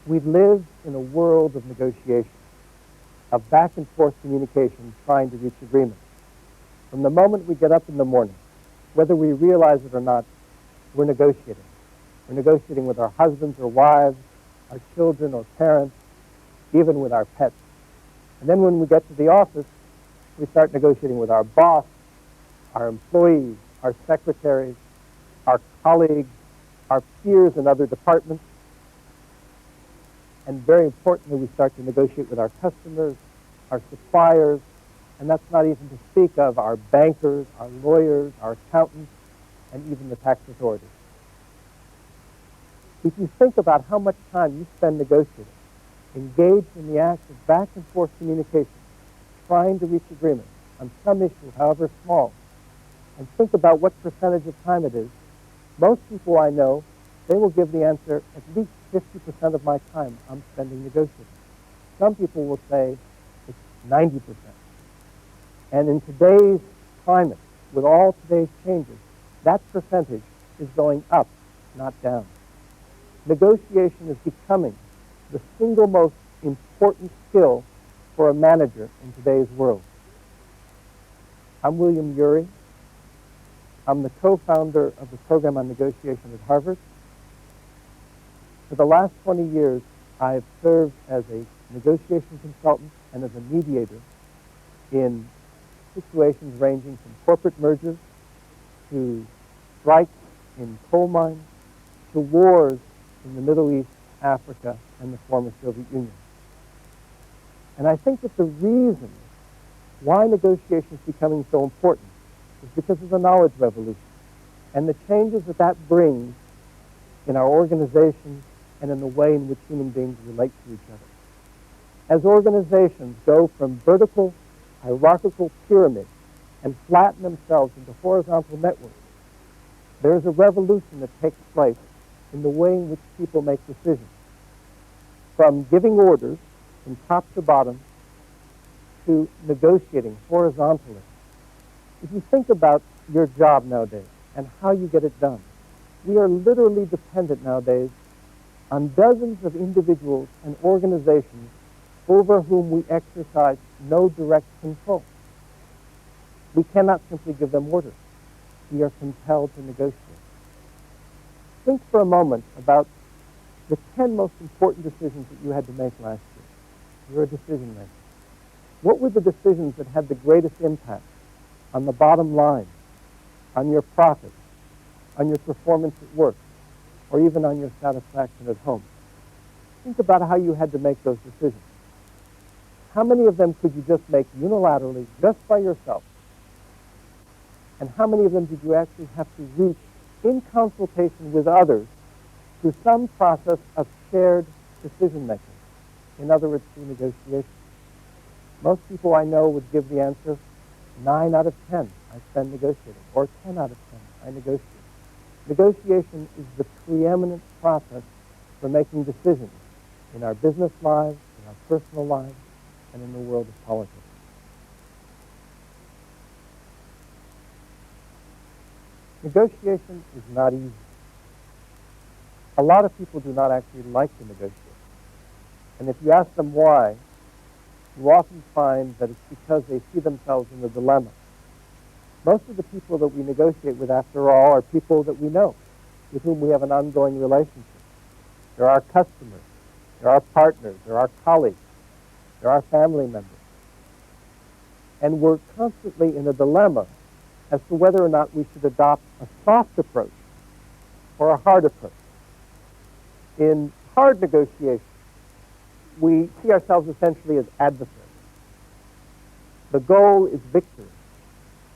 We live in a world of negotiation, of back and forth communication trying to reach agreement. From the moment we get up in the morning, whether we realize it or not, we're negotiating. We're negotiating with our husbands or wives, our children or parents, even with our pets. And then when we get to the office, we start negotiating with our boss, our employees, our secretaries, our colleagues, our peers in other departments. And very importantly, we start to negotiate with our customers, our suppliers, and that's not even to speak of our bankers, our lawyers, our accountants, and even the tax authorities. If you think about how much time you spend negotiating, engaged in the act of back and forth communication, trying to reach agreement on some issue, however small, and think about what percentage of time it is, most people I know, they will give the answer, at least 50% of my time I'm spending negotiating. Some people will say it's 90%. And in today's climate, with all today's changes, that percentage is going up, not down. Negotiation is becoming the single most important skill for a manager in today's world. I'm William Ury. I'm the co-founder of the program on negotiation at Harvard. For the last 20 years, I have served as a negotiation consultant and as a mediator in situations ranging from corporate mergers to strikes in coal mines to wars in the Middle East, Africa, and the former Soviet Union. And I think that the reason why negotiation is becoming so important is because of the knowledge revolution and the changes that that brings in our organizations and in the way in which human beings relate to each other. As organizations go from vertical, hierarchical pyramids and flatten themselves into horizontal networks, there's a revolution that takes place in the way in which people make decisions. From giving orders from top to bottom to negotiating horizontally. If you think about your job nowadays and how you get it done, we are literally dependent nowadays on dozens of individuals and organizations over whom we exercise no direct control. We cannot simply give them orders. We are compelled to negotiate. Think for a moment about the 10 most important decisions that you had to make last year. You're a decision maker. What were the decisions that had the greatest impact on the bottom line, on your profit, on your performance at work, or even on your satisfaction at home? Think about how you had to make those decisions. How many of them could you just make unilaterally, just by yourself? And how many of them did you actually have to reach in consultation with others through some process of shared decision-making? In other words, through negotiation. Most people I know would give the answer, 9 out of 10 I spend negotiating, or 10 out of 10 I negotiate. Negotiation is the preeminent process for making decisions in our business lives, in our personal lives, and in the world of politics. Negotiation is not easy. A lot of people do not actually like to negotiate. And if you ask them why, you often find that it's because they see themselves in a dilemma. Most of the people that we negotiate with, after all, are people that we know, with whom we have an ongoing relationship. They're our customers, they're our partners, they're our colleagues, they're our family members. And we're constantly in a dilemma as to whether or not we should adopt a soft approach or a hard approach. In hard negotiation, we see ourselves essentially as adversaries. The goal is victory,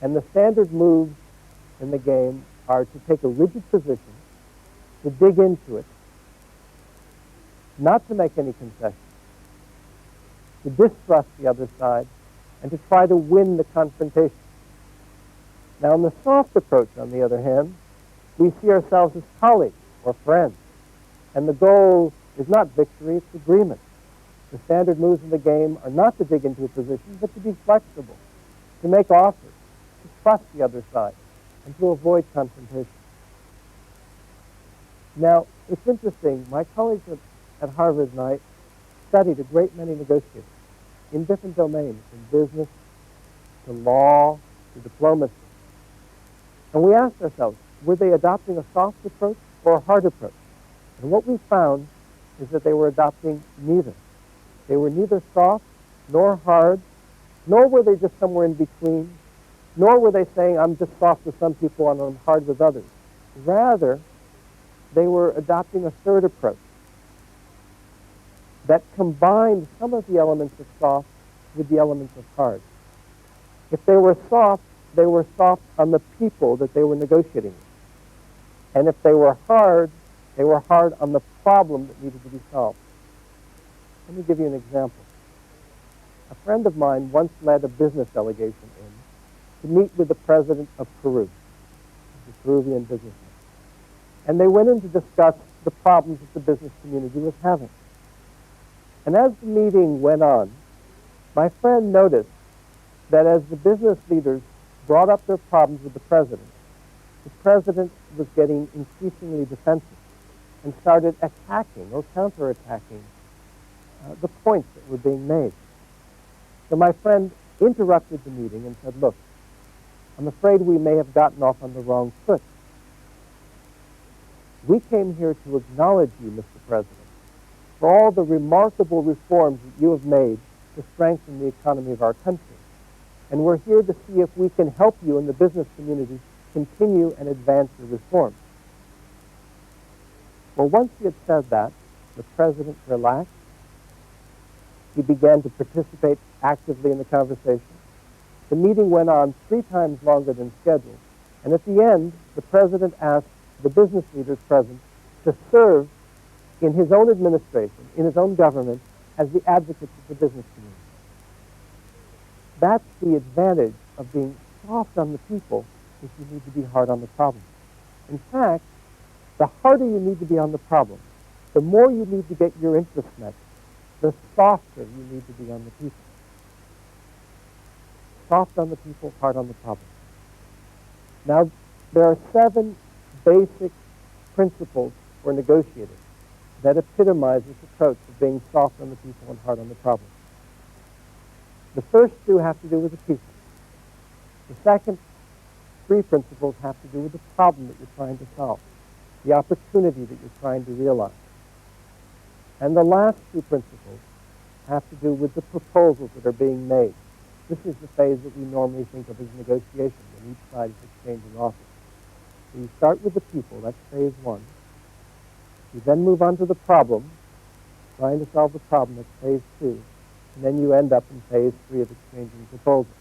and the standard moves in the game are to take a rigid position, to dig into it, not to make any concessions, to distrust the other side, and to try to win the confrontation. Now, in the soft approach, on the other hand, we see ourselves as colleagues or friends, and the goal is not victory, it's agreement. The standard moves in the game are not to dig into a position, but to be flexible, to make offers, to trust the other side, and to avoid confrontation. Now, it's interesting. My colleagues at at Harvard and I studied a great many negotiators in different domains, in business, to law, to diplomacy. And we asked ourselves, were they adopting a soft approach or a hard approach? And what we found is that they were adopting neither. They were neither soft nor hard, nor were they just somewhere in between, nor were they saying, I'm just soft with some people and I'm hard with others. Rather, they were adopting a third approach that combined some of the elements of soft with the elements of hard. If they were soft on the people that they were negotiating with. And if they were hard on the problem that needed to be solved. Let me give you an example. A friend of mine once led a business delegation in to meet with the president of Peru, the Peruvian businessman. And they went in to discuss the problems that the business community was having. And as the meeting went on, my friend noticed that as the business leaders brought up their problems with the president was getting increasingly defensive and started attacking or counterattacking the points that were being made. So my friend interrupted the meeting and said, look, I'm afraid we may have gotten off on the wrong foot. We came here to acknowledge you, Mr. President, for all the remarkable reforms that you have made to strengthen the economy of our country. And we're here to see if we can help you in the business community continue and advance your reforms. Well, once he had said that, the president relaxed. He began to participate actively in the conversation. The meeting went on 3 times longer than scheduled. And at the end, the president asked the business leaders present to serve in his own administration, in his own government, as the advocates of the business community. That's the advantage of being soft on the people if you need to be hard on the problem. In fact, the harder you need to be on the problem, the more you need to get your interests met, the softer you need to be on the people. Soft on the people, hard on the problem. Now, there are 7 basic principles for negotiating that epitomize this approach of being soft on the people and hard on the problem. The first 2 have to do with the people. The second 3 principles have to do with the problem that you're trying to solve, the opportunity that you're trying to realize. And the last 2 principles have to do with the proposals that are being made. This is the phase that we normally think of as negotiation, when each side is exchanging offers. So you start with the people, that's phase 1. You then move on to the problem, trying to solve the problem, that's phase 2. And then you end up in phase 3 of exchanging proposals.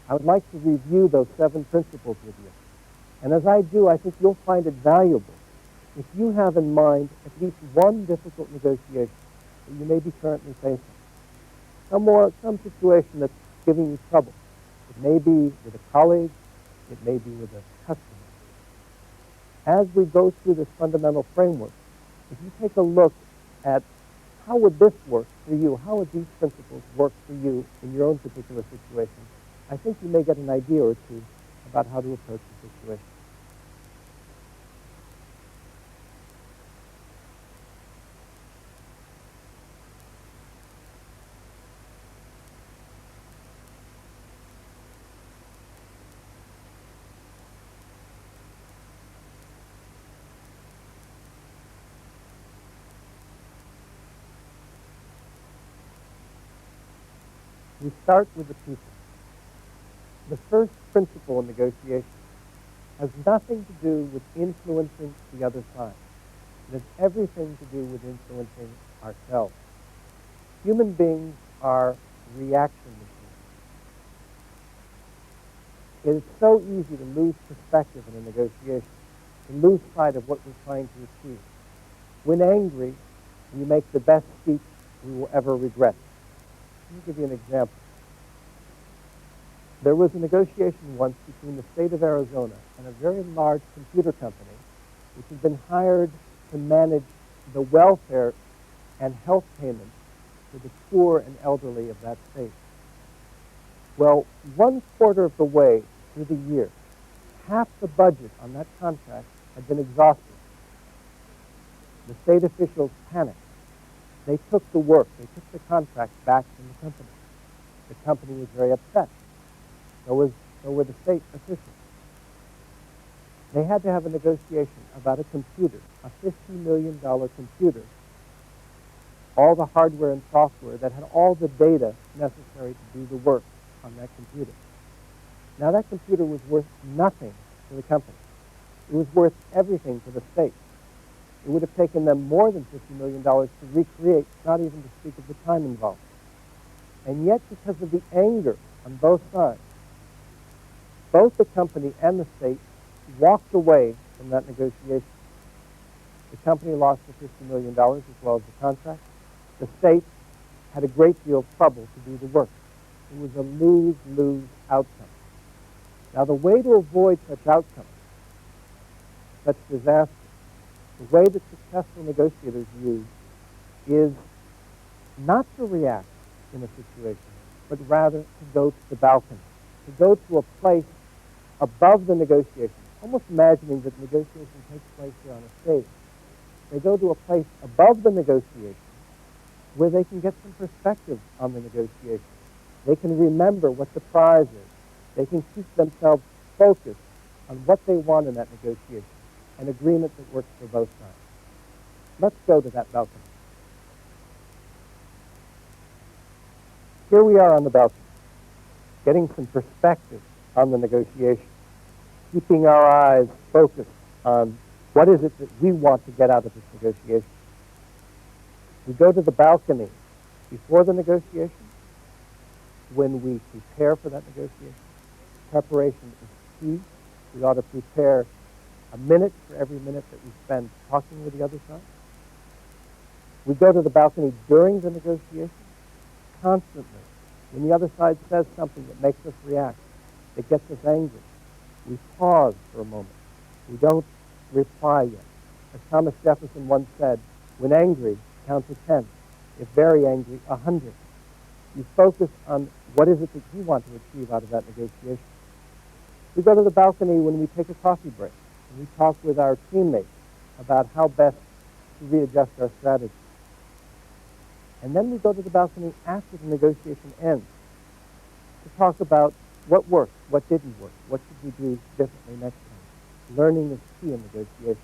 I would like to review those 7 principles with you. And as I do, I think you'll find it valuable if you have in mind at least one difficult negotiation that you may be currently facing. Some situation that's giving you trouble. It may be with a colleague, it may be with a customer. As we go through this fundamental framework, if you take a look at how would this work for you, how would these principles work for you in your own particular situation, I think you may get an idea or two about how to approach the situation. We start with the people. The first principle in negotiation has nothing to do with influencing the other side. It has everything to do with influencing ourselves. Human beings are reaction machines. It is so easy to lose perspective in a negotiation, to lose sight of what we're trying to achieve. When angry, we make the best speech we will ever regret. Let me give you an example. There was a negotiation once between the state of Arizona and a very large computer company which had been hired to manage the welfare and health payments for the poor and elderly of that state. Well, 1/4 of the way through the year, half the budget on that contract had been exhausted. The state officials panicked. They took the work, they took the contract back from the company. The company was very upset. So were the state officials. They had to have a negotiation about a computer, a $50 million computer, all the hardware and software that had all the data necessary to do the work on that computer. Now that computer was worth nothing to the company. It was worth everything to the state. It would have taken them more than $50 million to recreate, not even to speak of the time involved. And yet, because of the anger on both sides, both the company and the state walked away from that negotiation. The company lost the $50 million as well as the contract. The state had a great deal of trouble to do the work. It was a lose-lose outcome. Now, the way to avoid such outcomes, such disaster, the way that successful negotiators use is not to react in a situation, but rather to go to the balcony, to go to a place above the negotiation, almost imagining that negotiation takes place here on a stage. They go to a place above the negotiation where they can get some perspective on the negotiation. They can remember what the prize is. They can keep themselves focused on what they want in that negotiation, an agreement that works for both sides. Let's go to that balcony. Here we are on the balcony, getting some perspective on the negotiation, keeping our eyes focused on what is it that we want to get out of this negotiation. We go to the balcony before the negotiation, when we prepare for that negotiation. Preparation is key. We ought to prepare a minute for every minute that we spend talking with the other side. We go to the balcony during the negotiation, constantly. When the other side says something that makes us react, that gets us angry, we pause for a moment. We don't reply yet. As Thomas Jefferson once said, when angry, count to 10. If very angry, 100. You focus on what is it that you want to achieve out of that negotiation. We go to the balcony when we take a coffee break, and we talk with our teammates about how best to readjust our strategy. And then we go to the balcony after the negotiation ends to talk about what worked, what didn't work, what should we do differently next time. Learning is key in negotiation.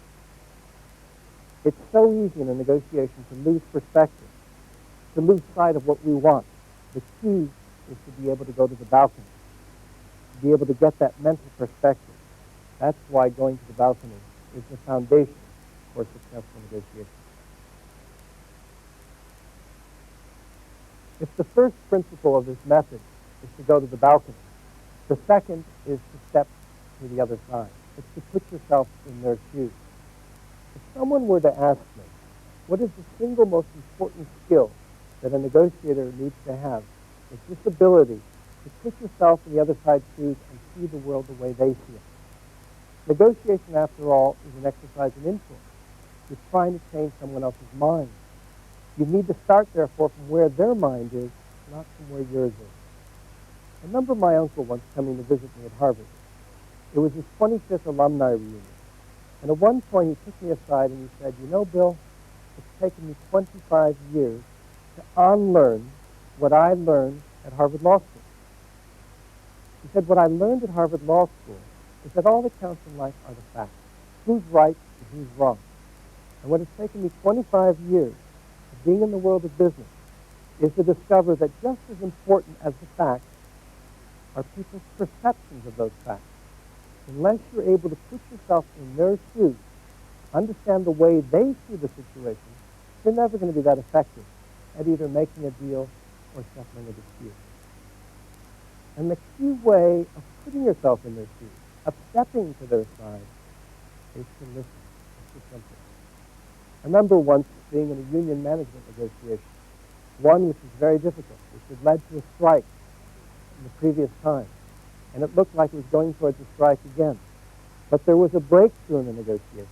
It's so easy in a negotiation to lose perspective, to lose sight of what we want. The key is to be able to go to the balcony, to be able to get that mental perspective. That's why going to the balcony is the foundation for successful negotiation. If the first principle of this method is to go to the balcony, the second is to step to the other side. It's to put yourself in their shoes. If someone were to ask me, what is the single most important skill that a negotiator needs to have, it's this ability to put yourself in the other side's shoes and see the world the way they see it. Negotiation, after all, is an exercise in influence. You're trying to change someone else's mind. You need to start, therefore, from where their mind is, not from where yours is. I remember my uncle once coming to visit me at Harvard. It was his 25th alumni reunion. And at one point, he took me aside and he said, you know, Bill, it's taken me 25 years to unlearn what I learned at Harvard Law School. He said, what I learned at Harvard Law School is that all that counts in life are the facts. Who's right and who's wrong. And what has taken me 25 years of being in the world of business is to discover that just as important as the facts are people's perceptions of those facts. Unless you're able to put yourself in their shoes, understand the way they see the situation, you're never going to be that effective at either making a deal or settling a dispute. And the key way of putting yourself in their shoes, of stepping to their side, is to listen. It's just simple. I remember once being in a union management negotiation, one which was very difficult, which had led to a strike in the previous time. And it looked like it was going towards a strike again. But there was a breakthrough in the negotiation.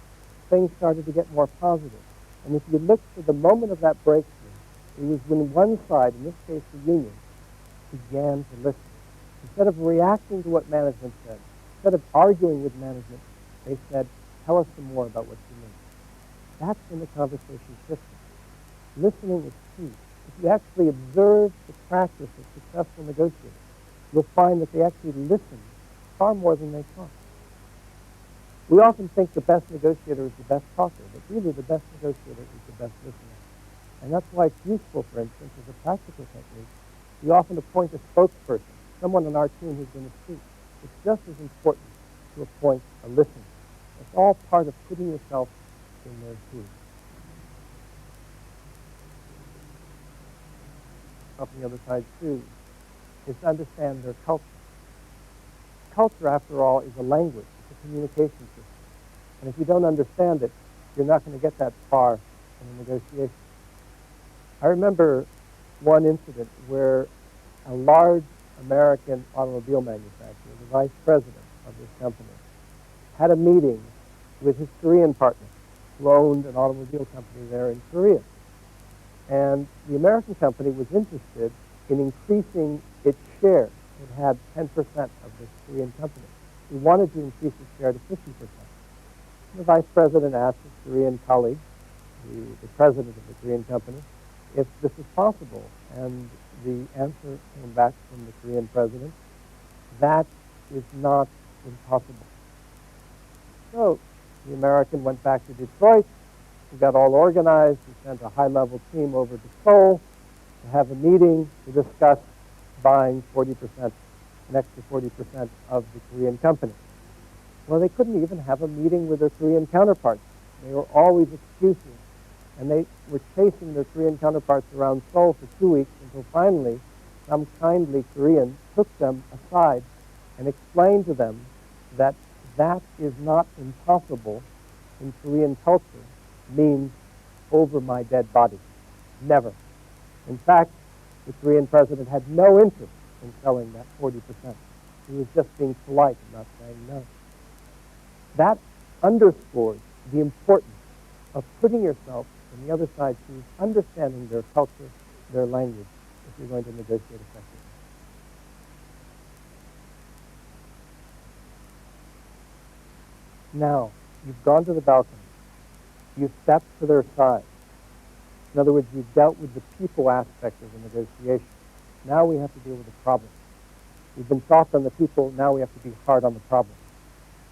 Things started to get more positive. And if you look for the moment of that breakthrough, it was when one side, in this case the union, began to listen. Instead of reacting to what management said, instead of arguing with management, they said, tell us some more about what you mean. That's when the conversation shifted. Listening is key. If you actually observe the practice of successful negotiators, you'll find that they actually listen far more than they talk. We often think the best negotiator is the best talker, but really the best negotiator is the best listener. And that's why it's useful, for instance, as a practical technique, we often appoint a spokesperson, someone on our team who's going to speak. It's just as important to appoint a listener. It's all part of putting yourself in their shoes. Up on the other side, too, is to understand their culture. Culture, after all, is a language. It's a communication system. And if you don't understand it, you're not going to get that far in a negotiation. I remember one incident where a large American automobile manufacturer, the vice president of this company, had a meeting with his Korean partner, who owned an automobile company there in Korea. And the American company was interested in increasing its share. It had 10% of this Korean company. He wanted to increase its share to 50%. The vice president asked his Korean colleague, the president of the Korean company, if this is possible. And the answer came back from the Korean president, that is not impossible. So the American went back to Detroit. He got all organized. He sent a high-level team over to Seoul to have a meeting to discuss buying 40%, an extra 40% of the Korean company. Well, they couldn't even have a meeting with their Korean counterparts. They were always excuses. And they were chasing their Korean counterparts around Seoul for 2 weeks until finally some kindly Korean took them aside and explained to them that that is not impossible in Korean culture, means over my dead body. Never. In fact, the Korean president had no interest in selling that 40%. He was just being polite and not saying no. That underscores the importance of putting yourself in the other side's shoes, understanding their culture, their language, if you're going to negotiate effectively. Now, you've gone to the balcony. You've stepped to their side. In other words, you've dealt with the people aspect of the negotiation. Now we have to deal with the problem. We've been soft on the people, now we have to be hard on the problem.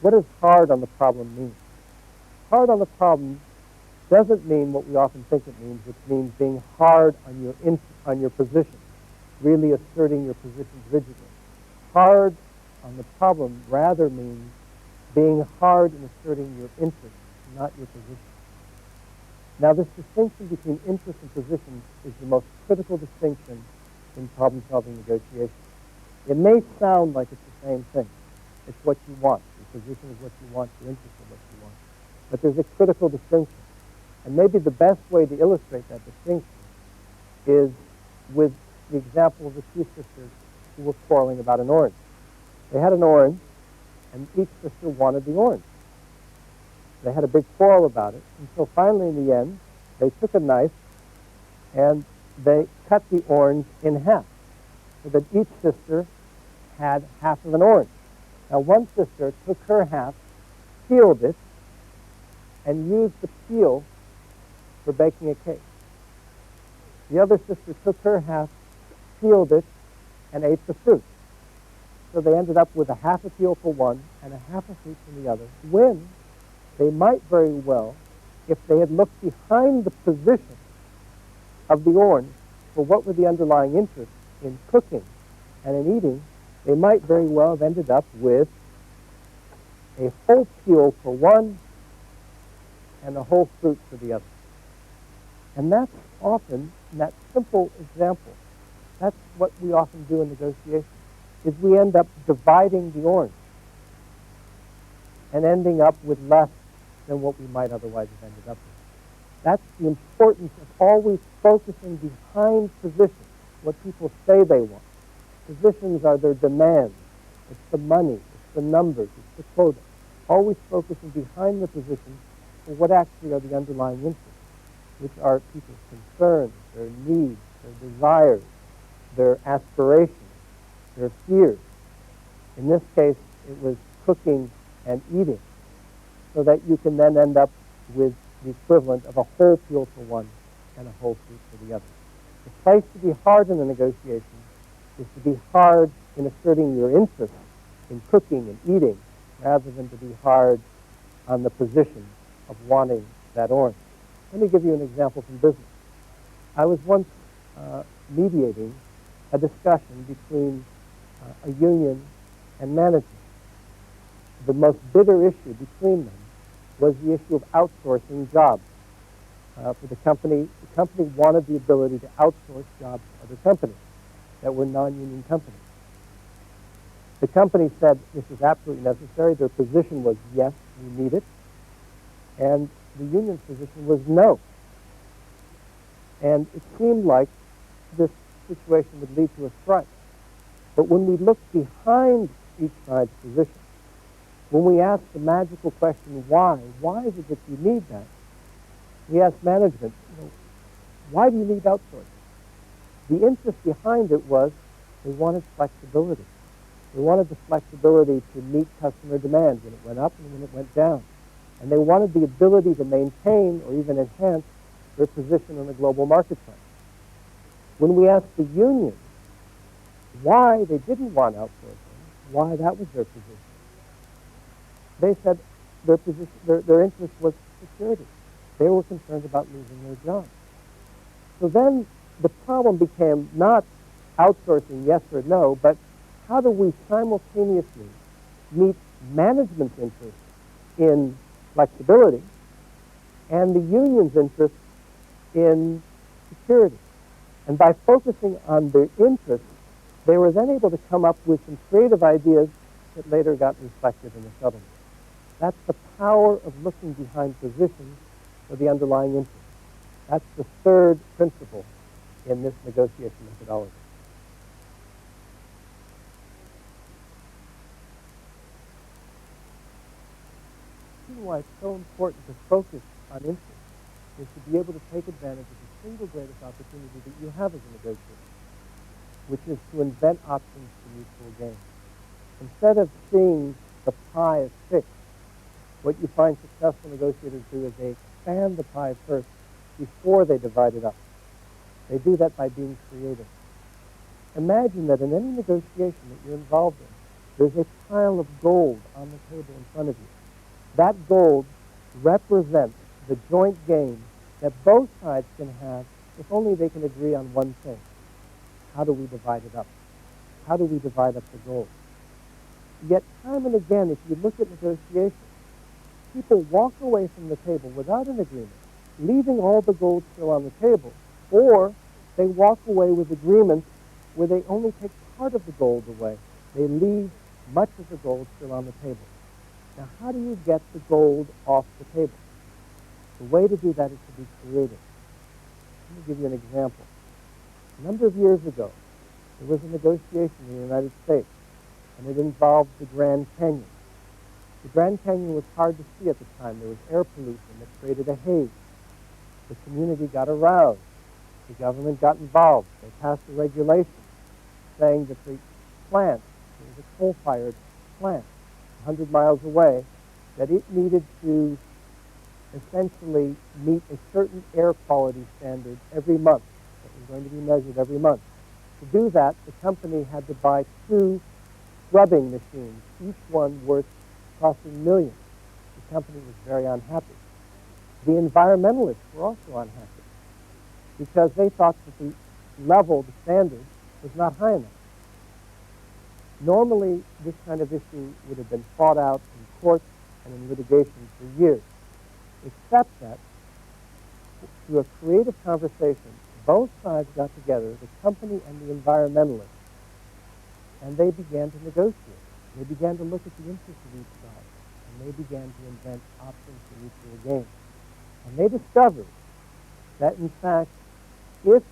What does hard on the problem mean? Hard on the problem doesn't mean what we often think it means, which means being hard on your position, really asserting your positions rigidly. Hard on the problem rather means being hard in asserting your interests, not your position. Now, this distinction between interest and positions is the most critical distinction in problem-solving negotiation. It may sound like it's the same thing. It's what you want. Your position is what you want. Your interest is what you want. But there's a critical distinction. And maybe the best way to illustrate that distinction is with the example of the two sisters who were quarreling about an orange. They had an orange, and each sister wanted the orange. They had a big quarrel about it, until finally in the end, they took a knife and they cut the orange in half, so that each sister had half of an orange. Now, one sister took her half, peeled it, and used the peel for baking a cake. The other sister took her half, peeled it, and ate the fruit. So they ended up with a half a peel for one and a half a fruit for the other, when they might very well, if they had looked behind the position of the orange for what were the underlying interests in cooking and in eating, they might very well have ended up with a whole peel for one and a whole fruit for the other. And that's often, in that simple example, that's what we often do in negotiation, is we end up dividing the orange and ending up with less than what we might otherwise have ended up with. That's the importance of always focusing behind positions, what people say they want. Positions are their demands. It's the money, it's the numbers, it's the quota. Always focusing behind the positions for what actually are the underlying interests, which are people's concerns, their needs, their desires, their aspirations, their fears. In this case, it was cooking and eating, so that you can then end up with the equivalent of a whole peel for one and a whole fruit for the other. The place to be hard in the negotiation is to be hard in asserting your interest in cooking and eating, rather than to be hard on the position of wanting that orange. Let me give you an example from business. I was once mediating a discussion between a union and management. The most bitter issue between them was the issue of outsourcing jobs. For the company wanted the ability to outsource jobs to other companies that were non-union companies. The company said this is absolutely necessary. Their position was, yes, we need it. And the union's position was no. And it seemed like this situation would lead to a strike. But when we looked behind each side's position, when we asked the magical question, why is it that you need that? We asked management, why do you need outsourcing? The interest behind it was they wanted flexibility. They wanted the flexibility to meet customer demand when it went up and when it went down. And they wanted the ability to maintain or even enhance their position in the global marketplace. When we asked the union why they didn't want outsourcing, why that was their position, they said their interest was security. They were concerned about losing their jobs. So then the problem became not outsourcing yes or no, but how do we simultaneously meet management's interest in flexibility and the union's interest in security? And by focusing on their interests, they were then able to come up with some creative ideas that later got reflected in the settlement. That's the power of looking behind positions for the underlying interest. That's the third principle in this negotiation methodology. The reason why it's so important to focus on interest is to be able to take advantage of the single greatest opportunity that you have as a negotiator, which is to invent options for mutual gain. Instead of seeing the pie as fixed, what you find successful negotiators do is they expand the pie first before they divide it up. They do that by being creative. Imagine that in any negotiation that you're involved in, there's a pile of gold on the table in front of you. That gold represents the joint gain that both sides can have if only they can agree on one thing. How do we divide it up? How do we divide up the gold? Yet time and again, if you look at negotiations, people walk away from the table without an agreement, leaving all the gold still on the table, or they walk away with agreements where they only take part of the gold away. They leave much of the gold still on the table. Now, how do you get the gold off the table? The way to do that is to be creative. Let me give you an example. A number of years ago, there was a negotiation in the United States, and it involved the Grand Canyon. The Grand Canyon was hard to see at the time. There was air pollution that created a haze. The community got aroused. The government got involved. They passed a regulation saying that the plant, there was a coal-fired plant 100 miles away, that it needed to essentially meet a certain air quality standard every month that was going to be measured every month. To do that, the company had to buy 2 scrubbing machines, each one costing millions. The company was very unhappy. The environmentalists were also unhappy because they thought that the level, the standard, was not high enough. Normally, this kind of issue would have been fought out in courts and in litigation for years, except that through a creative conversation, both sides got together, the company and the environmentalists, and they began to negotiate. They began to look at the interests of each side, and they began to invent options for mutual gain. And they discovered that, in fact, if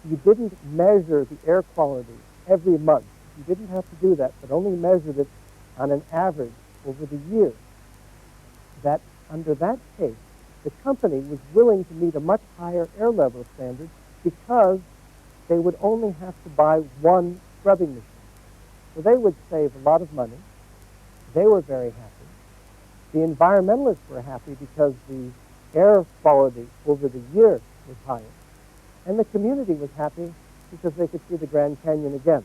you didn't measure the air quality every month, you didn't have to do that, but only measured it on an average over the year, that under that case, the company was willing to meet a much higher air level standard because they would only have to buy 1 scrubbing machine. So they would save a lot of money. They were very happy. The environmentalists were happy because the air quality over the year was higher. And the community was happy because they could see the Grand Canyon again.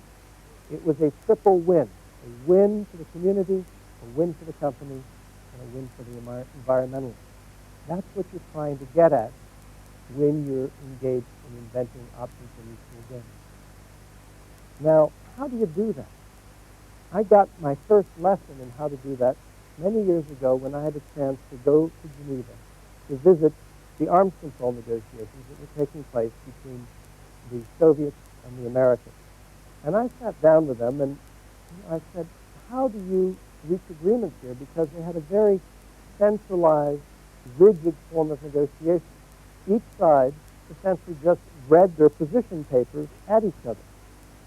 It was a triple win. A win for the community, a win for the company, and a win for the environmentalists. That's what you're trying to get at when you're engaged in inventing options for mutual gain. Now, how do you do that? I got my first lesson in how to do that many years ago when I had a chance to go to Geneva to visit the arms control negotiations that were taking place between the Soviets and the Americans. And I sat down with them and I said, how do you reach agreements here? Because they had a very centralized, rigid form of negotiation. Each side essentially just read their position papers at each other.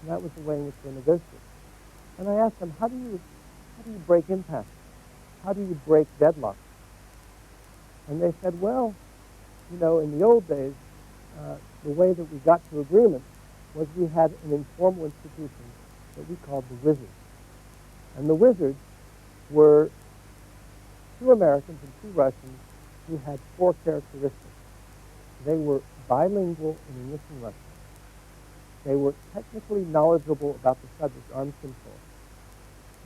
And that was the way in which they negotiated. And I asked them, how do you break impasse? How do you break deadlocks? And they said, well, you know, in the old days, the way that we got to agreement was we had an informal institution that we called the Wizards. And the Wizards were 2 Americans and 2 Russians who had 4 characteristics. They were bilingual in English and Russian. They were technically knowledgeable about the subject, arms control.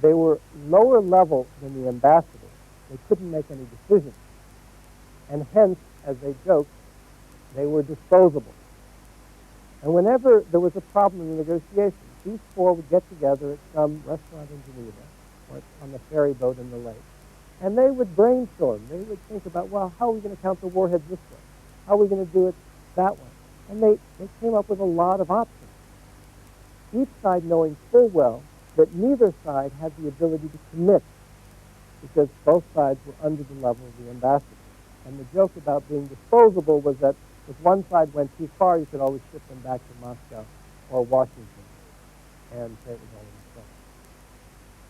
They were lower level than the ambassador. They couldn't make any decisions. And hence, as they joked, they were disposable. And whenever there was a problem in the negotiations, these 4 would get together at some restaurant in Geneva or on the ferry boat in the lake. And they would brainstorm. They would think about, well, how are we going to count the warheads this way? How are we going to do it that way? And they came up with a lot of options. Each side knowing full well that neither side had the ability to commit because both sides were under the level of the ambassador. And the joke about being disposable was that if one side went too far, you could always ship them back to Moscow or Washington and say it was all in the stuff.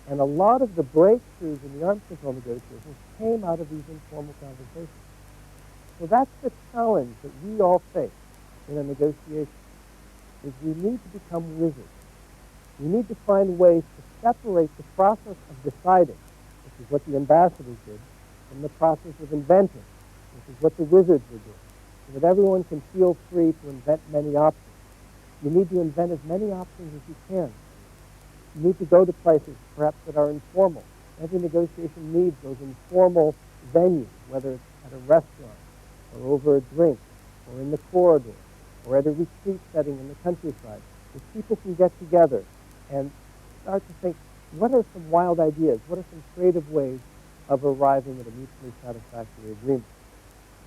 And a lot of the breakthroughs in the arms control negotiations came out of these informal conversations. So that's the challenge that we all face in a negotiation, is we need to become wizards. We need to find ways to separate the process of deciding, which is what the ambassadors did, from the process of inventing, which is what the wizards were doing, so that everyone can feel free to invent many options. You need to invent as many options as you can. You need to go to places, perhaps, that are informal. Every negotiation needs those informal venues, whether it's at a restaurant, or over a drink, or in the corridor, or at a retreat setting in the countryside, where people can get together and start to think, what are some wild ideas? What are some creative ways of arriving at a mutually satisfactory agreement?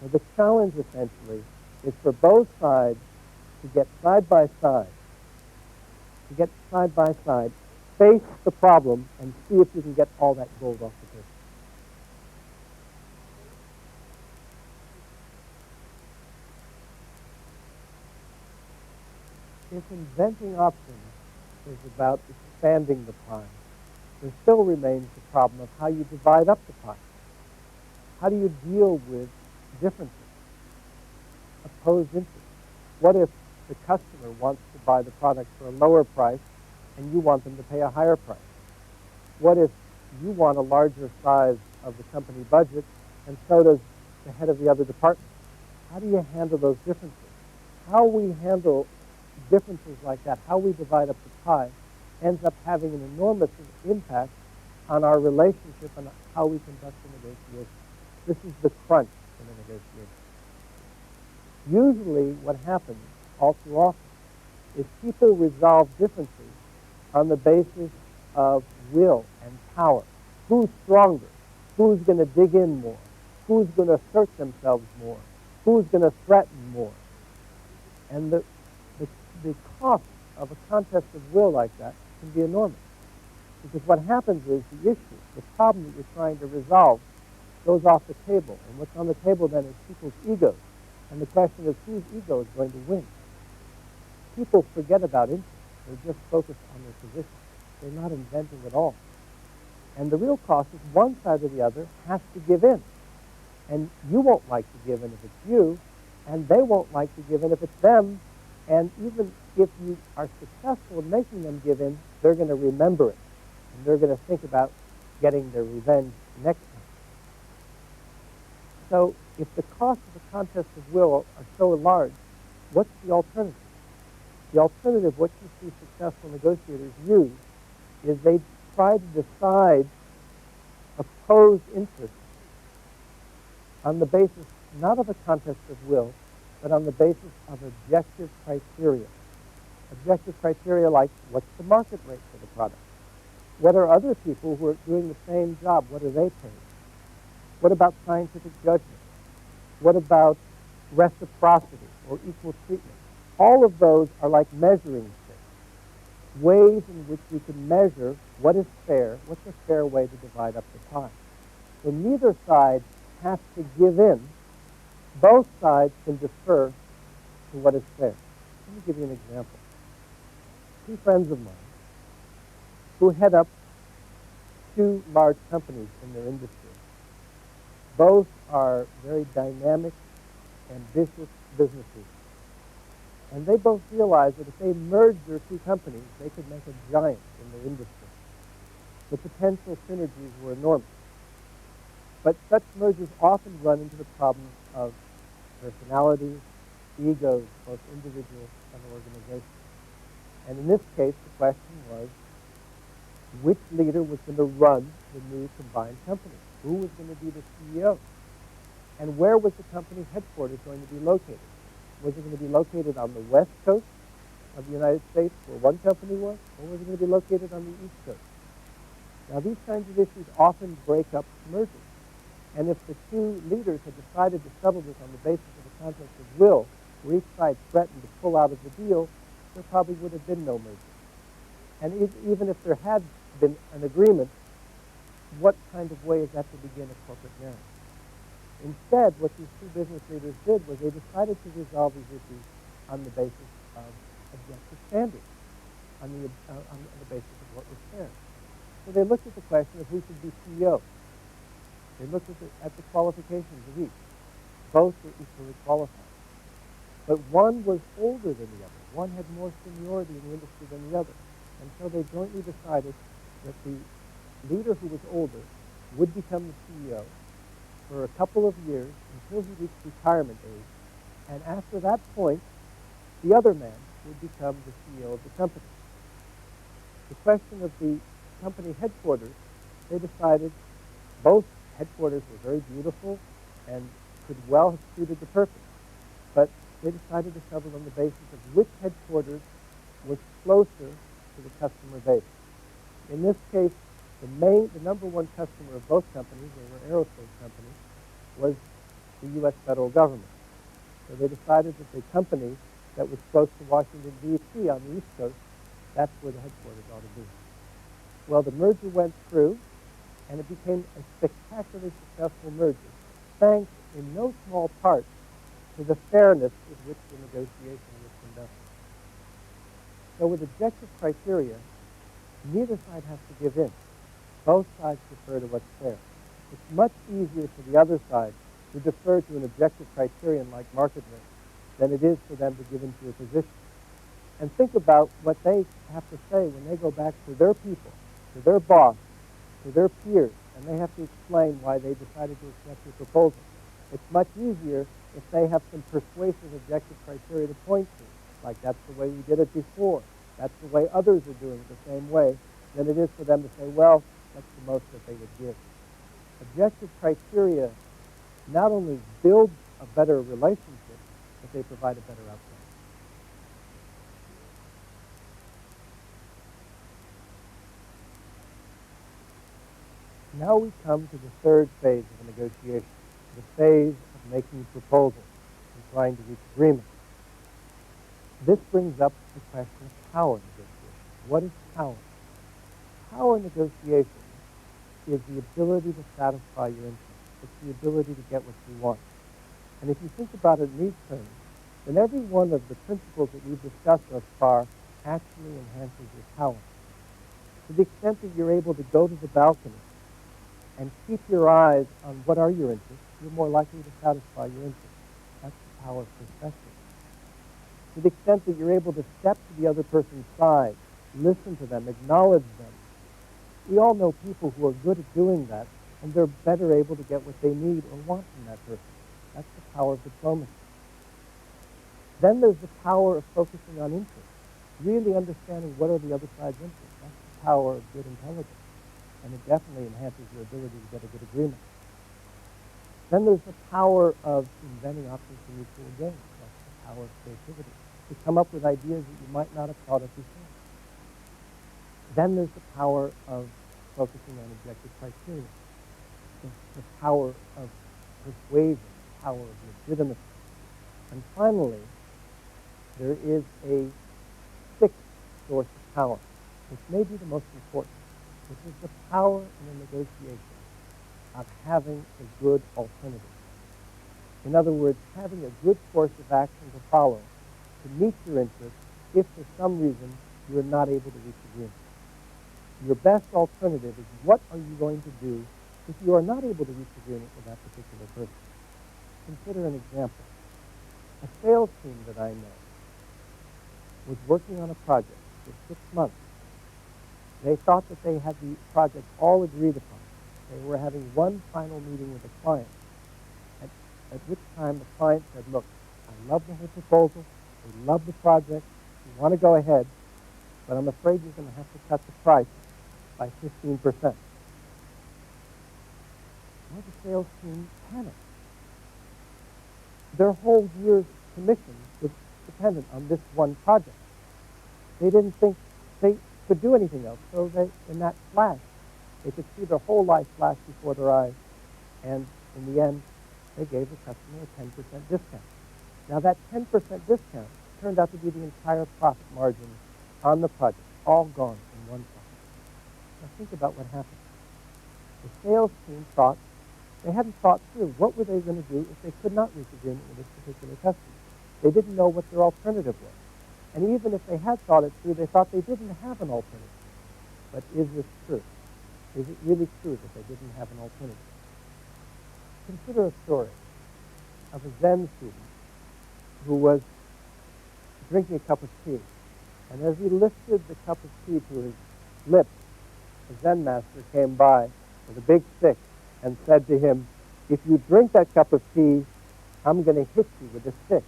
Now, the challenge, essentially, is for both sides to get side by side, face the problem, and see if you can get all that gold off the table. If inventing options is about expanding the pie, there still remains the problem of how you divide up the pie. How do you deal with differences, opposed interests? What if the customer wants to buy the product for a lower price and you want them to pay a higher price? What if you want a larger size of the company budget and so does the head of the other department? How do you handle those differences? How we handle differences like that, how we divide up the pie, ends up having an enormous impact on our relationship and how we conduct the negotiation. This is the crunch in a negotiation. Usually what happens all too often is people resolve differences on the basis of will and power. Who's stronger? Who's going to dig in more? Who's going to assert themselves more? Who's going to threaten more? And the cost of a contest of will like that can be enormous. Because what happens is the issue, the problem that you're trying to resolve, goes off the table. And what's on the table then is people's egos. And the question is whose ego is going to win. People forget about interest. They're just focused on their position. They're not inventing at all. And the real cost is one side or the other has to give in. And you won't like to give in if it's you, and they won't like to give in if it's them. And even if you are successful in making them give in, they're going to remember it. And they're going to think about getting their revenge next time. So if the costs of a contest of will are so large, what's the alternative? The alternative, what you see successful negotiators use, is they try to decide opposed interests on the basis not of a contest of will, but on the basis of objective criteria. Objective criteria like, what's the market rate for the product? What are other people who are doing the same job, what are they paid? What about scientific judgment? What about reciprocity or equal treatment? All of those are like measuring sticks, ways in which we can measure what is fair, what's a fair way to divide up the pie. So neither side has to give in. Both sides can defer to what is fair. Let me give you an example. Two friends of mine who head up two large companies in their industry. Both are very dynamic, ambitious businesses. And they both realize that if they merge their two companies, they could make a giant in their industry. The potential synergies were enormous. But such mergers often run into the problems of personalities, egos, both individual and organizational. And in this case, the question was, which leader was going to run the new combined company? Who was going to be the CEO? And where was the company headquarters going to be located? Was it going to be located on the west coast of the United States, where one company was, or was it going to be located on the east coast? Now, these kinds of issues often break up mergers. And if the two leaders had decided to settle this on the basis of a contest of will, where each side threatened to pull out of the deal, there probably would have been no merger. And even if there had been an agreement, what kind of way is that to begin a corporate narrative? Instead, what these two business leaders did was they decided to resolve these issues on the basis of objective standards, on the basis of what was fair. So they looked at the question of who should be CEO. They looked at the qualifications of each. Both were equally qualified. But one was older than the other. One had more seniority in the industry than the other. And so they jointly decided that the leader who was older would become the CEO for a couple of years until he reached retirement age. And after that point, the other man would become the CEO of the company. The question of the company headquarters, they decided both headquarters were very beautiful and could well have suited the purpose. But they decided to settle on the basis of which headquarters was closer to the customer base. In this case, the number one customer of both companies, they were aerospace companies, was the U.S. federal government. So they decided that the company that was close to Washington, D.C. on the East Coast, that's where the headquarters ought to be. Well, the merger went through, and it became a spectacularly successful merger, thanks in no small part to the fairness with which the negotiation was conducted. So with objective criteria, neither side has to give in. Both sides defer to what's fair. It's much easier for the other side to defer to an objective criterion like market rate than it is for them to give into a position. And think about what they have to say when they go back to their people, to their boss, to their peers, and they have to explain why they decided to accept your proposal. It's much easier if they have some persuasive objective criteria to point to, like that's the way we did it before, that's the way others are doing it the same way, than it is for them to say, well, that's the most that they would give. Objective criteria not only build a better relationship, but they provide a better outcome. Now we come to the third phase of a negotiation, the phase of making proposals and trying to reach agreement. This brings up the question of power negotiation. What is power? Power negotiation is the ability to satisfy your interests. It's the ability to get what you want. And if you think about it in these terms, then every one of the principles that we've discussed thus far actually enhances your power. To the extent that you're able to go to the balcony and keep your eyes on what are your interests, you're more likely to satisfy your interests. That's the power of perspective. To the extent that you're able to step to the other person's side, listen to them, acknowledge them. We all know people who are good at doing that and they're better able to get what they need or want from that person. That's the power of diplomacy. Then there's the power of focusing on interest, really understanding what are the other side's interests. That's the power of good intelligence, and it definitely enhances your ability to get a good agreement. Then there's the power of inventing options for mutual gain. That's the power of creativity, to come up with ideas that you might not have thought of before. Then there's the power of focusing on objective criteria, the power of persuasion, the power of legitimacy. And finally, there is a sixth source of power, which may be the most important, which is the power in a negotiation of having a good alternative. In other words, having a good course of action to follow to meet your interests if for some reason you are not able to reach agreement. Your best alternative is what are you going to do if you are not able to reach agreement with that particular person. Consider an example. A sales team that I know was working on a project for 6 months. They thought that they had the project all agreed upon. They were having one final meeting with the client, at which time the client said, look, I love the whole proposal, we love the project, we want to go ahead, but I'm afraid you're going to have to cut the price by 15%. Well, the sales team panicked. Their whole year's commission was dependent on this one project. They didn't think they could do anything else, so they, in that flash, they could see their whole life flash before their eyes, and in the end, they gave the customer a 10% discount. Now, that 10% discount turned out to be the entire profit margin on the project, all gone in one project. Now, think about what happened. The sales team thought, they hadn't thought through what were they going to do if they could not reach agreement with this particular customer. They didn't know what their alternative was. And even if they had thought it through, they thought they didn't have an alternative. But is this true? Is it really true that they didn't have an alternative? Consider a story of a Zen student who was drinking a cup of tea. And as he lifted the cup of tea to his lips, the Zen master came by with a big stick and said to him, if you drink that cup of tea, I'm going to hit you with a stick.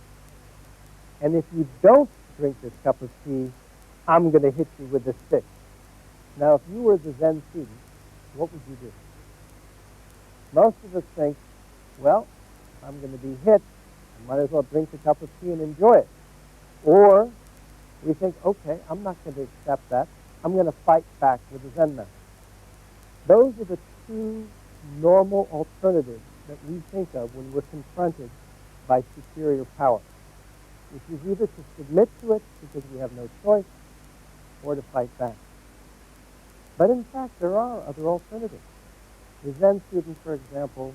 And if you don't drink this cup of tea, I'm going to hit you with a stick. Now, if you were the Zen student, what would you do? Most of us think, well, if I'm going to be hit, I might as well drink the cup of tea and enjoy it. Or we think, okay, I'm not going to accept that. I'm going to fight back with the Zen master. Those are the two normal alternatives that we think of when we're confronted by superior power, which is either to submit to it because we have no choice or to fight back. But in fact, there are other alternatives. The Zen student, for example,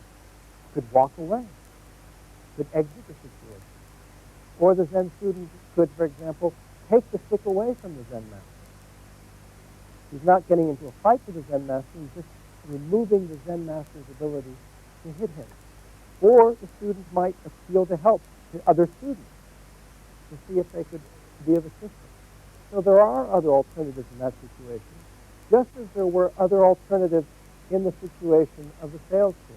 could walk away, could exit the situation. Or the Zen student could, for example, take the stick away from the Zen master. He's not getting into a fight with the Zen master, he's just removing the Zen master's ability to hit him. Or the student might appeal to help to other students to see if they could be of assistance. So there are other alternatives in that situation, just as there were other alternatives in the situation of the sales team.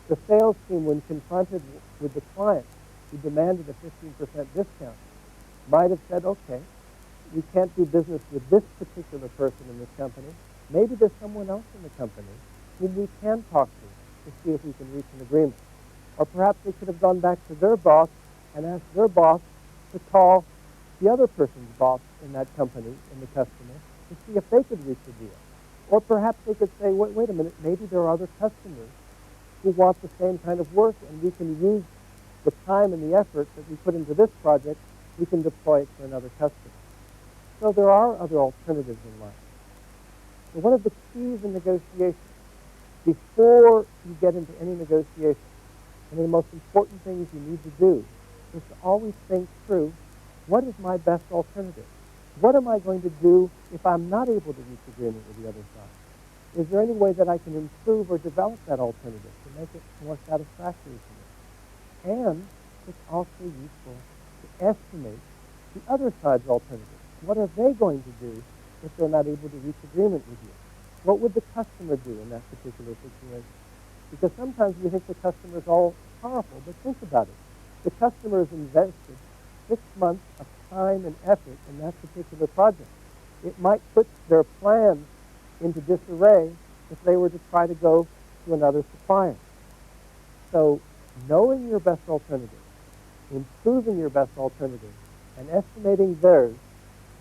The sales team, when confronted with the client who demanded a 15% discount, might have said, okay, we can't do business with this particular person in this company. Maybe there's someone else in the company whom we can talk to see if we can reach an agreement. Or perhaps they could have gone back to their boss and asked their boss to call the other person's boss in that company, in the customer, to see if they could reach a deal. Or perhaps they could say, wait a minute, maybe there are other customers who want the same kind of work, and we can use the time and the effort that we put into this project, we can deploy it for another customer. So there are other alternatives in life. So one of the keys in negotiation, before you get into any negotiation, one of the most important things you need to do is to always think through, what is my best alternative? What am I going to do if I'm not able to reach agreement with the other side? Is there any way that I can improve or develop that alternative to make it more satisfactory to me? And it's also useful to estimate the other side's alternative. What are they going to do if they're not able to reach agreement with you? What would the customer do in that particular situation? Because sometimes we think the customer is all powerful, but think about it. The customer has invested 6 months of time and effort in that particular project. It might put their plans into disarray if they were to try to go to another supplier. So knowing your best alternative, improving your best alternative, and estimating theirs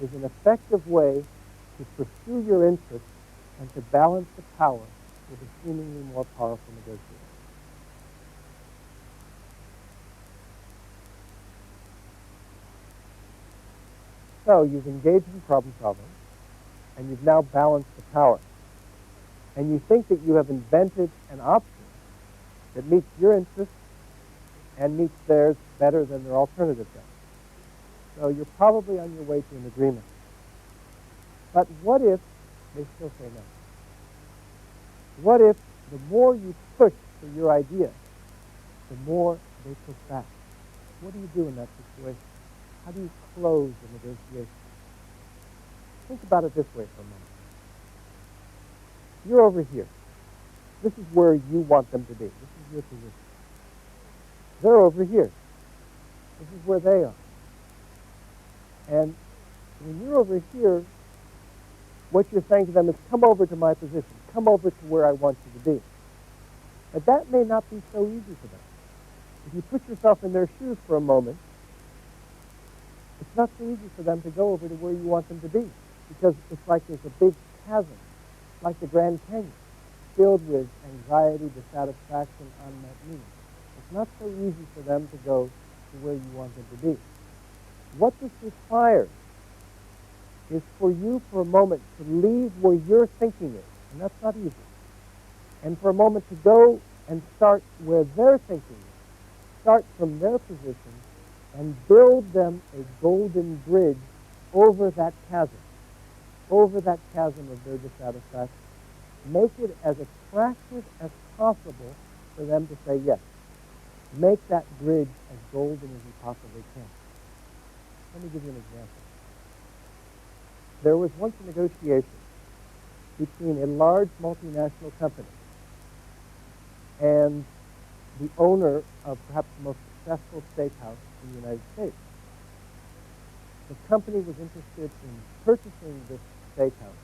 is an effective way to pursue your interests and to balance the power with a seemingly more powerful negotiator. So you've engaged in problem solving, and you've now balanced the power. And you think that you have invented an option that meets your interests and meets theirs better than their alternative does. So you're probably on your way to an agreement. But what if they still say no? What if the more you push for your idea, the more they push back? What do you do in that situation? How do you close the negotiation? Think about it this way for a moment. You're over here. This is where you want them to be. This is your position. They're over here. This is where they are. And when you're over here, what you're saying to them is, come over to my position. Come over to where I want you to be. But that may not be so easy for them. If you put yourself in their shoes for a moment, it's not so easy for them to go over to where you want them to be, because it's like there's a big chasm, like the Grand Canyon, filled with anxiety, dissatisfaction, unmet needs. It's not so easy for them to go to where you want them to be. What this requires is for you for a moment to leave where your thinking is, and that's not easy, and for a moment to go and start where their thinking is, start from their position, and build them a golden bridge over that chasm of their dissatisfaction. Make it as attractive as possible for them to say yes. Make that bridge as golden as you possibly can. Let me give you an example. There was once a negotiation between a large multinational company and the owner of perhaps the most successful steakhouse in the United States. The company was interested in purchasing this steakhouse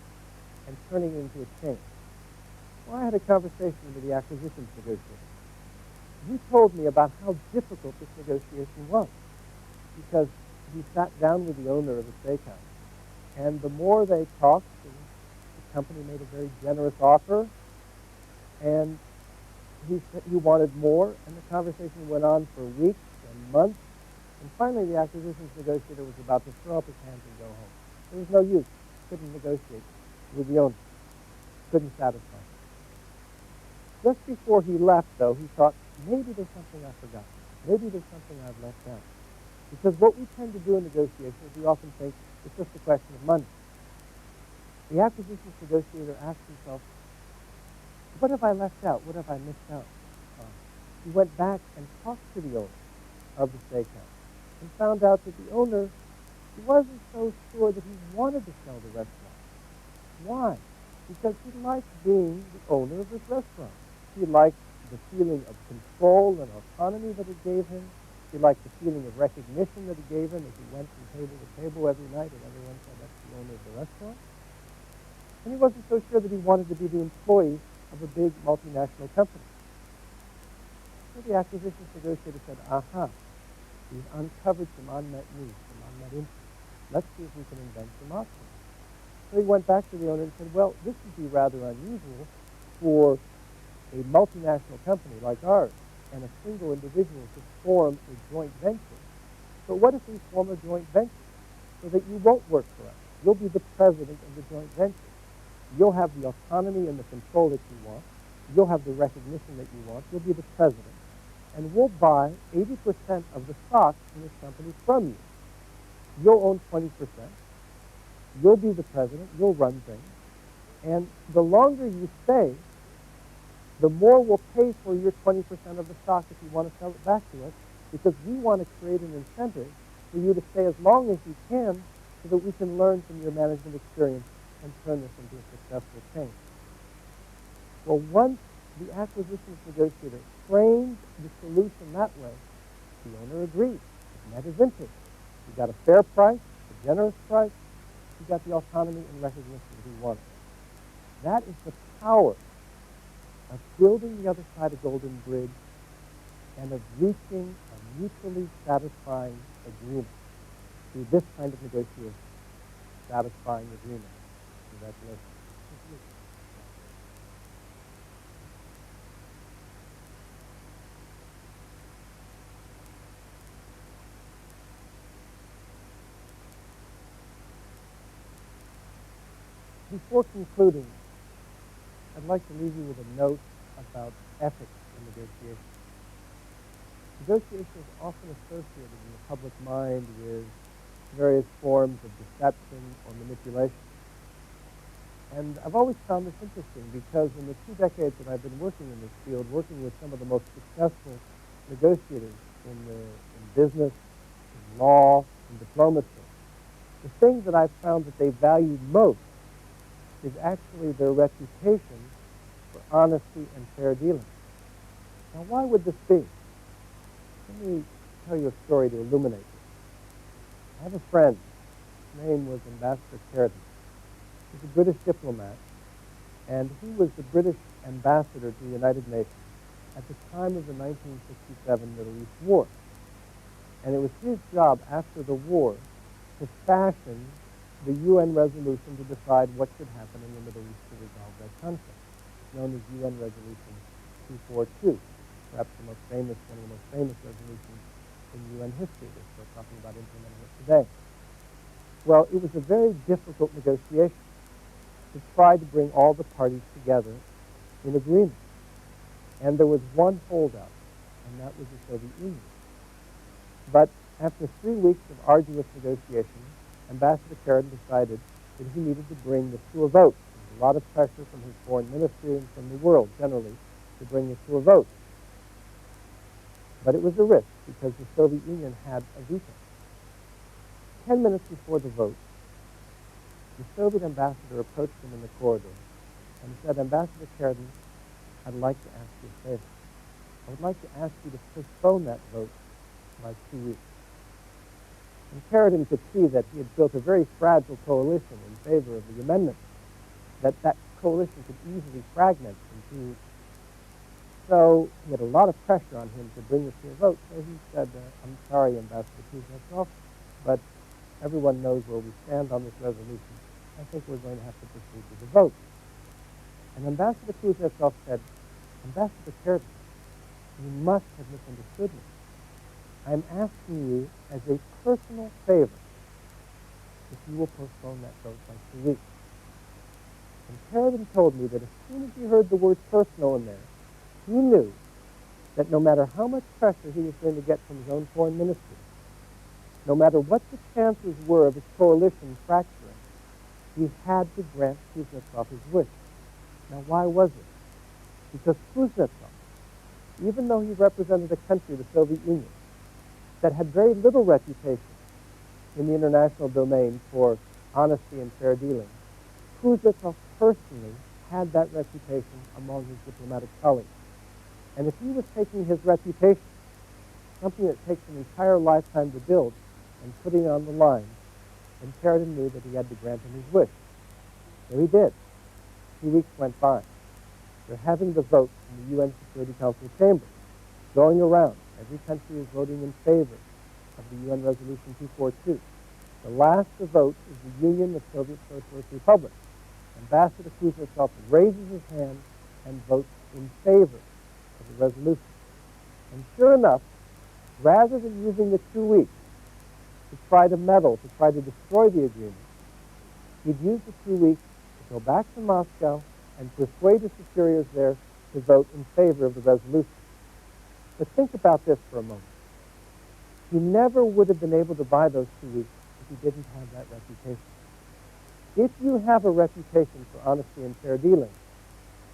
and turning it into a chain. Well, I had a conversation with the acquisitions negotiator. He told me about how difficult this negotiation was, because he sat down with the owner of the steakhouse, and the more they talked, the company made a very generous offer, and he wanted more, and the conversation went on for weeks and months, and finally the acquisitions negotiator was about to throw up his hands and go home. There was no use. Couldn't negotiate with the owner. Couldn't satisfy him. Just before he left, though, he thought, maybe there's something I forgot. Maybe there's something I've left out. Because what we tend to do in negotiations, we often think it's just a question of money. The acquisitions negotiator asked himself, what have I left out? What have I missed out on? He went back and talked to the owner of the steakhouse and found out that the owner wasn't so sure that he wanted to sell the restaurant. Why? Because he liked being the owner of this restaurant. He liked the feeling of control and autonomy that it gave him. He liked the feeling of recognition that it gave him as he went from table to table every night and everyone said that's the owner of the restaurant. And he wasn't so sure that he wanted to be the employee of a big multinational company. So the acquisitions negotiator said, aha, we've uncovered some unmet needs, some unmet interests. Let's see if we can invent some options. So he went back to the owner and said, well, this would be rather unusual for a multinational company like ours and a single individual to form a joint venture. But what if we form a joint venture so that you won't work for us? You'll be the president of the joint venture. You'll have the autonomy and the control that you want. You'll have the recognition that you want. You'll be the president. And we'll buy 80% of the stock in this company from you. You'll own 20%. You'll be the president. You'll run things. And the longer you stay, the more we'll pay for your 20% of the stock if you want to sell it back to us, because we want to create an incentive for you to stay as long as you can so that we can learn from your management experience and turn this into a successful chain. Well, once the acquisitions negotiator framed the solution that way. The owner agreed. It met his interest. He got a fair price, a generous price. He got the autonomy and recognition that he wanted. That is the power of building the other side of Golden Bridge and of reaching a mutually satisfying agreement through this kind of negotiation. Satisfying agreement. Congratulations. Before concluding, I'd like to leave you with a note about ethics in negotiation. Negotiation is often associated in the public mind with various forms of deception or manipulation. And I've always found this interesting because in the 2 decades that I've been working in this field, working with some of the most successful negotiators in business, in law, in diplomacy, the thing that I've found that they value most is actually their reputation for honesty and fair dealing. Now, why would this be? Let me tell you a story to illuminate this. I have a friend. His name was Ambassador Sheridan. He's a British diplomat, and he was the British ambassador to the United Nations at the time of the 1967 Middle East War. And it was his job after the war to fashion the UN resolution to decide what should happen in the Middle East to resolve that conflict, known as UN Resolution 242, perhaps one of the most famous resolutions in UN history. We're still talking about implementing it today. Well, it was a very difficult negotiation to try to bring all the parties together in agreement. And there was one holdout, and that was the Soviet Union. But after 3 weeks of arduous negotiation, Ambassador Sheridan decided that he needed to bring this to a vote. There was a lot of pressure from his foreign ministry and from the world generally to bring this to a vote. But it was a risk because the Soviet Union had a veto. 10 minutes before the vote, the Soviet ambassador approached him in the corridor and said, "Ambassador Sheridan, I'd like to ask you a favor. I would like to ask you to postpone that vote by 2 weeks." And Sheridan could see that he had built a very fragile coalition in favor of the amendment, that coalition could easily fragment in 2 weeks. So he had a lot of pressure on him to bring this to a vote. So he said, "I'm sorry, Ambassador Kuznetsov, but everyone knows where we stand on this resolution. I think we're going to have to proceed with the vote." And Ambassador Kuznetsov said, "Ambassador Sheridan, you must have misunderstood me. I'm asking you as a personal favor if you will postpone that vote by 2 weeks." And Sheridan told me that as soon as he heard the word personal in there, he knew that no matter how much pressure he was going to get from his own foreign ministry, no matter what the chances were of his coalition fracturing, he had to grant Kuznetsov his wish. Now, why was it? Because Kuznetsov, even though he represented a country, the Soviet Union, that had very little reputation in the international domain for honesty and fair dealing, Kuznetsov personally had that reputation among his diplomatic colleagues. And if he was taking his reputation, something that takes an entire lifetime to build, and putting it on the line, then Sheridan knew that he had to grant him his wish. So he did. 2 weeks went by. They're having the vote in the UN Security Council chamber, going around. Every country is voting in favor of the UN Resolution 242. The last to vote is the Union of Soviet Socialist Republics. Ambassador Kuznetsov raises his hand and votes in favor of the resolution. And sure enough, rather than using the 2 weeks to try to meddle, to try to destroy the agreement, he'd use the 2 weeks to go back to Moscow and persuade his superiors there to vote in favor of the resolution. But think about this for a moment. He never would have been able to buy those 2 weeks if he didn't have that reputation. If you have a reputation for honesty and fair dealing,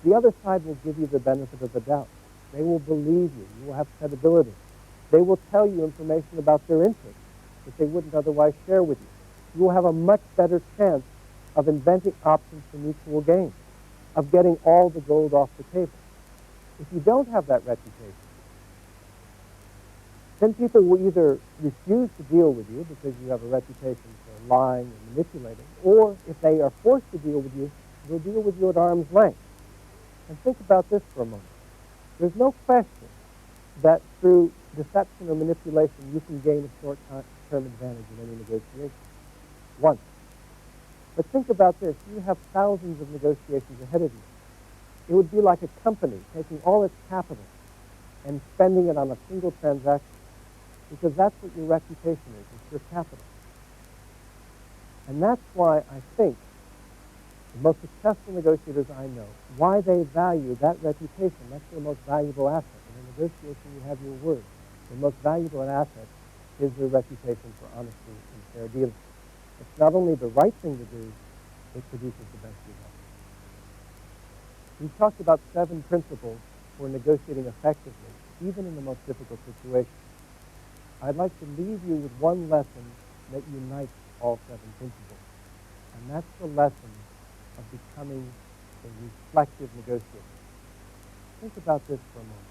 the other side will give you the benefit of the doubt. They will believe you. You will have credibility. They will tell you information about their interests that they wouldn't otherwise share with you. You will have a much better chance of inventing options for mutual gain, of getting all the gold off the table. If you don't have that reputation, then people will either refuse to deal with you because you have a reputation for lying and manipulating, or if they are forced to deal with you, they'll deal with you at arm's length. And think about this for a moment. There's no question that through deception or manipulation you can gain a short-term advantage in any negotiation. Once. But think about this. You have thousands of negotiations ahead of you. It would be like a company taking all its capital and spending it on a single transaction, because that's what your reputation is. It's your capital. And that's why I think the most successful negotiators I know, why they value that reputation, that's their most valuable asset. In a negotiation, you have your word. The most valuable asset is your reputation for honesty and fair dealing. It's not only the right thing to do, it produces the best results. We've talked about 7 principles for negotiating effectively, even in the most difficult situations. I'd like to leave you with one lesson that unites all 7 principles, and that's the lesson of becoming a reflective negotiator. Think about this for a moment.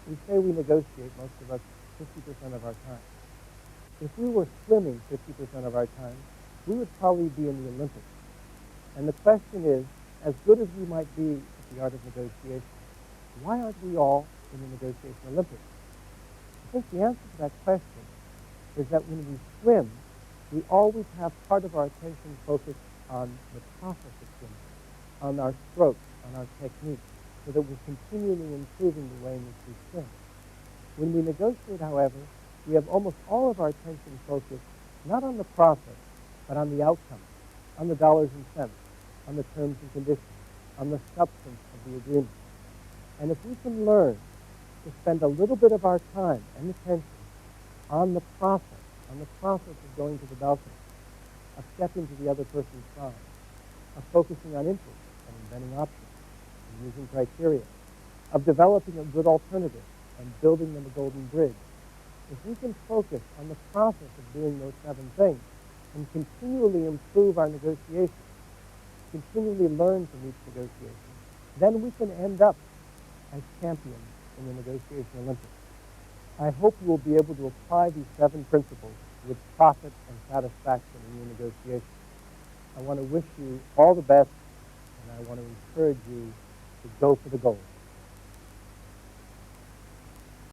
We say we negotiate, most of us, 50% of our time. If we were swimming 50% of our time, we would probably be in the Olympics. And the question is, as good as we might be at the art of negotiation, why aren't we all in the negotiation Olympics? I think the answer to that question is that when we swim, we always have part of our attention focused on the process of swimming, on our strokes, on our technique, so that we're continually improving the way in which we swim. When we negotiate, however, we have almost all of our attention focused not on the process, but on the outcome, on the dollars and cents, on the terms and conditions, on the substance of the agreement. And if we can learn to spend a little bit of our time and attention on the process of going to the balcony, of stepping to the other person's side, of focusing on interest and inventing options and using criteria, of developing a good alternative and building them a golden bridge. If we can focus on the process of doing those 7 things and continually improve our negotiations, continually learn from each negotiation, then we can end up as champions in the negotiation Olympics. I hope you will be able to apply these 7 principles with profit and satisfaction in your negotiation. I want to wish you all the best, and I want to encourage you to go for the gold.